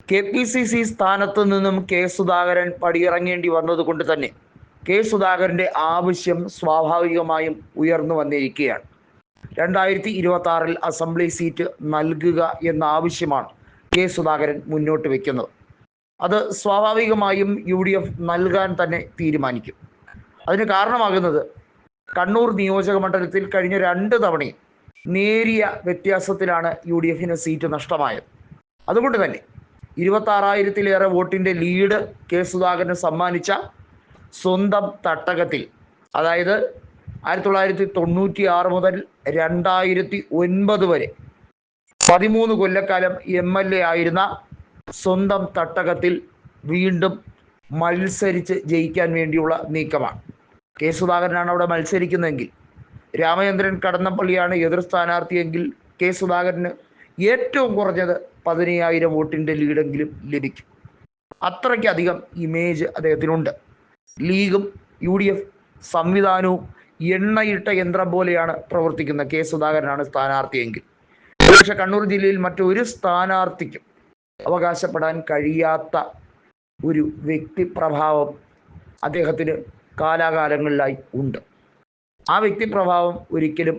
KPCC സ്ഥാനത്ത് നിന്നും K Sudhakaran പടിയിറങ്ങേണ്ടി വന്നതുകൊണ്ട് തന്നെ കെ സുധാകരൻ്റെ ആവശ്യം സ്വാഭാവികമായും ഉയർന്നു വന്നിരിക്കുകയാണ്. 2026 അസംബ്ലി സീറ്റ് നൽകുക എന്ന ആവശ്യമാണ് കെ സുധാകരൻ മുന്നോട്ട് വയ്ക്കുന്നത്. അത് സ്വാഭാവികമായും UDF നൽകാൻ തന്നെ തീരുമാനിക്കും. അതിന് കാരണമാകുന്നത് കണ്ണൂർ നിയോജക മണ്ഡലത്തിൽ കഴിഞ്ഞ 2 തവണയും നേരിയ വ്യത്യാസത്തിലാണ് UDFന് സീറ്റ് നഷ്ടമായത്. അതുകൊണ്ട് തന്നെ 26,000-ലേറെ വോട്ടിൻ്റെ ലീഡ് കെ സുധാകരന് സമ്മാനിച്ച സ്വന്തം തട്ടകത്തിൽ, അതായത് 1996 മുതൽ 2009 വരെ 13 കൊല്ലക്കാലം MLA ആയിരുന്ന സ്വന്തം തട്ടകത്തിൽ വീണ്ടും മത്സരിച്ച് ജയിക്കാൻ വേണ്ടിയുള്ള നീക്കമാണ്. കെ സുധാകരനാണ് അവിടെ മത്സരിക്കുന്നതെങ്കിൽ, രാമചന്ദ്രൻ കടന്നപ്പള്ളിയാണ് എതിർ സ്ഥാനാർത്ഥിയെങ്കിൽ കെ സുധാകരന് ഏറ്റവും കുറഞ്ഞത് 15,000 വോട്ടിൻ്റെ ലീഡെങ്കിലും ലഭിക്കും. അത്രയ്ക്കധികം ഇമേജ് അദ്ദേഹത്തിനുണ്ട്. ലീഗും UDF സംവിധാനവും എണ്ണയിട്ട യന്ത്രം പോലെയാണ് പ്രവർത്തിക്കുന്നത്. കെ സുധാകരനാണ് സ്ഥാനാർത്ഥിയെങ്കിൽ പക്ഷെ കണ്ണൂർ ജില്ലയിൽ മറ്റൊരു സ്ഥാനാർത്ഥിക്കും അവകാശപ്പെടാൻ കഴിയാത്ത ഒരു വ്യക്തിപ്രഭാവം അദ്ദേഹത്തിന് കാലാകാലങ്ങളിലായി ഉണ്ട്. ആ വ്യക്തിപ്രഭാവം ഒരിക്കലും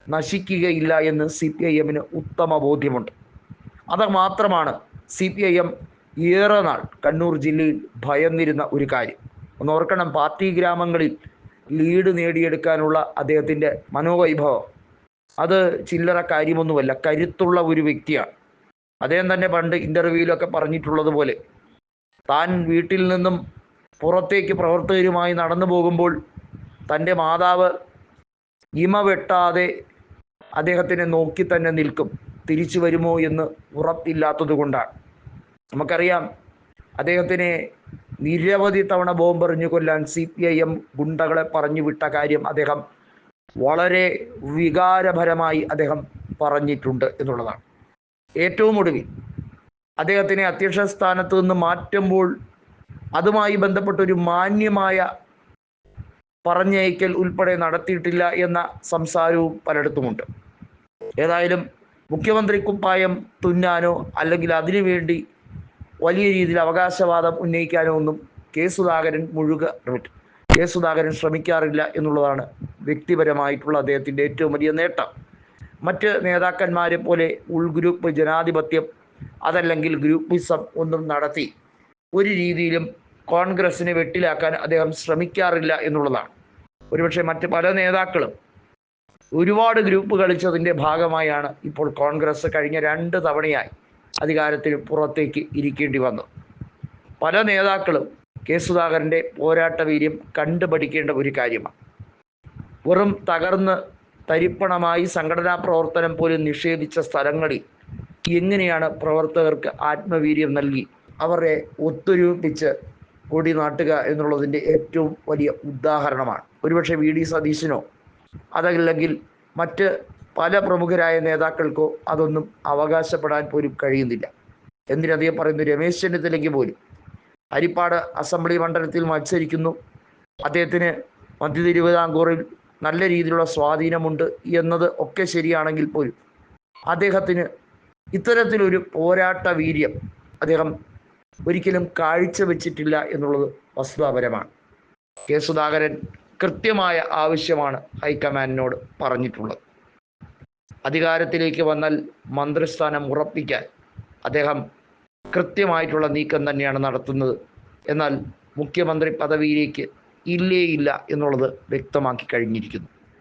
നശിക്കുകയില്ല എന്ന് CPIM-ന് ഉത്തമ ബോധ്യമുണ്ട്. അത് മാത്രമാണ് CPIM ഏറെ നാൾ കണ്ണൂർ ജില്ലയിൽ ഭയന്നിരുന്ന ഒരു കാര്യം. ഓർക്കണം, പാർട്ടി ഗ്രാമങ്ങളിൽ ലീഡ് നേടിയെടുക്കാനുള്ള അദ്ദേഹത്തിൻ്റെ മനോവൈഭവം അത് ചില്ലറ കാര്യമൊന്നുമല്ല. കരുത്തുള്ള ഒരു വ്യക്തിയാണ്. അദ്ദേഹം തന്നെ പണ്ട് ഇൻ്റർവ്യൂവിലൊക്കെ പറഞ്ഞിട്ടുള്ളതുപോലെ, താൻ വീട്ടിൽ നിന്നും പുറത്തേക്ക് പ്രവർത്തകരുമായി നടന്നു പോകുമ്പോൾ തൻ്റെ മാതാവ് ഇമ വെട്ടാതെ അദ്ദേഹത്തിനെ നോക്കി തന്നെ നിൽക്കും. തിരിച്ചു വരുമോ എന്ന് ഉറപ്പില്ലാത്തത് കൊണ്ടാണ്. നമുക്കറിയാം, അദ്ദേഹത്തിനെ നിരവധി തവണ ബോംബെറിഞ്ഞു കൊല്ലാൻ CPIM ഗുണ്ടകളെ പറഞ്ഞു വിട്ട കാര്യം അദ്ദേഹം വളരെ വികാരപരമായി അദ്ദേഹം പറഞ്ഞിട്ടുണ്ട് എന്നുള്ളതാണ്. ഏറ്റവും ഒടുവിൽ അദ്ദേഹത്തിനെ അധ്യക്ഷ സ്ഥാനത്ത് നിന്ന് മാറ്റുമ്പോൾ അതുമായി ബന്ധപ്പെട്ടൊരു മാന്യമായ പറഞ്ഞയക്കൽ ഉൾപ്പെടെ നടത്തിയിട്ടില്ല എന്ന സംസാരവും പലയിടത്തുമുണ്ട്. ഏതായാലും മുഖ്യമന്ത്രി കുപ്പായം തുന്നാനോ അല്ലെങ്കിൽ അതിനുവേണ്ടി വലിയ രീതിയിൽ അവകാശവാദം ഉന്നയിക്കാനോ ഒന്നും കെ സുധാകരൻ ശ്രമിക്കാറില്ല എന്നുള്ളതാണ് വ്യക്തിപരമായിട്ടുള്ള അദ്ദേഹത്തിൻ്റെ ഏറ്റവും വലിയ നേട്ടം. മറ്റ് നേതാക്കന്മാരെ പോലെ ഉൾഗ്രൂപ്പ് ജനാധിപത്യം അതല്ലെങ്കിൽ ഗ്രൂപ്പിസം ഒന്നും നടത്തി ഒരു രീതിയിലും കോൺഗ്രസിനെ വെട്ടിലാക്കാൻ അദ്ദേഹം ശ്രമിക്കാറില്ല എന്നുള്ളതാണ്. ഒരുപക്ഷെ മറ്റ് പല നേതാക്കളും ഒരുപാട് ഗ്രൂപ്പ് കളിച്ചതിൻ്റെ ഭാഗമായാണ് ഇപ്പോൾ കോൺഗ്രസ് കഴിഞ്ഞ 2 തവണയായി അധികാരത്തിന് പുറത്തേക്ക് ഇരിക്കേണ്ടി വന്നു. പല നേതാക്കളും കെ സുധാകരൻ്റെ പോരാട്ട വീര്യം കണ്ടുപഠിക്കേണ്ട ഒരു കാര്യമാണ്. വെറും തകർന്ന് തരിപ്പണമായി സംഘടനാ പ്രവർത്തനം പോലും നിഷേധിച്ച സ്ഥലങ്ങളിൽ എങ്ങനെയാണ് പ്രവർത്തകർക്ക് ആത്മവീര്യം നൽകി അവരെ ഒത്തൊരുമിപ്പിച്ച് കൊടി നാട്ടുക എന്നുള്ളതിൻ്റെ ഏറ്റവും വലിയ ഉദാഹരണമാണ്. ഒരുപക്ഷെ VD സതീശനോ അതല്ലെങ്കിൽ മറ്റ് പല പ്രമുഖരായ നേതാക്കൾക്കോ അതൊന്നും അവകാശപ്പെടാൻ പോലും കഴിയുന്നില്ല. എന്തിനധികം പറയുന്നു, രമേശ് ചെന്നിത്തലയ്ക്ക് പോലും ഹരിപ്പാട് അസംബ്ലി മണ്ഡലത്തിൽ മത്സരിക്കുന്നു. അദ്ദേഹത്തിന് മധ്യ തിരുവിതാംകൂറിൽ നല്ല രീതിയിലുള്ള സ്വാധീനമുണ്ട് എന്നത് ഒക്കെ ശരിയാണെങ്കിൽ പോലും അദ്ദേഹത്തിന് ഇത്തരത്തിലൊരു പോരാട്ട വീര്യം അദ്ദേഹം ഒരിക്കലും കാഴ്ചവെച്ചിട്ടില്ല എന്നുള്ളത് വസ്തുതാപരമാണ്. കെ സുധാകരൻ കൃത്യമായ ആവശ്യമാണ് ഹൈക്കമാൻഡിനോട് പറഞ്ഞിട്ടുള്ളത്. അധികാരത്തിലേക്ക് വന്നാൽ മന്ത്രിസ്ഥാനം ഉറപ്പിക്കാൻ അദ്ദേഹം കൃത്യമായിട്ടുള്ള നീക്കം തന്നെയാണ് നടത്തുന്നത്. എന്നാൽ മുഖ്യമന്ത്രി പദവിയിലേക്ക് ഇല്ല എന്നുള്ളത് വ്യക്തമാക്കി കഴിഞ്ഞിരിക്കുന്നു.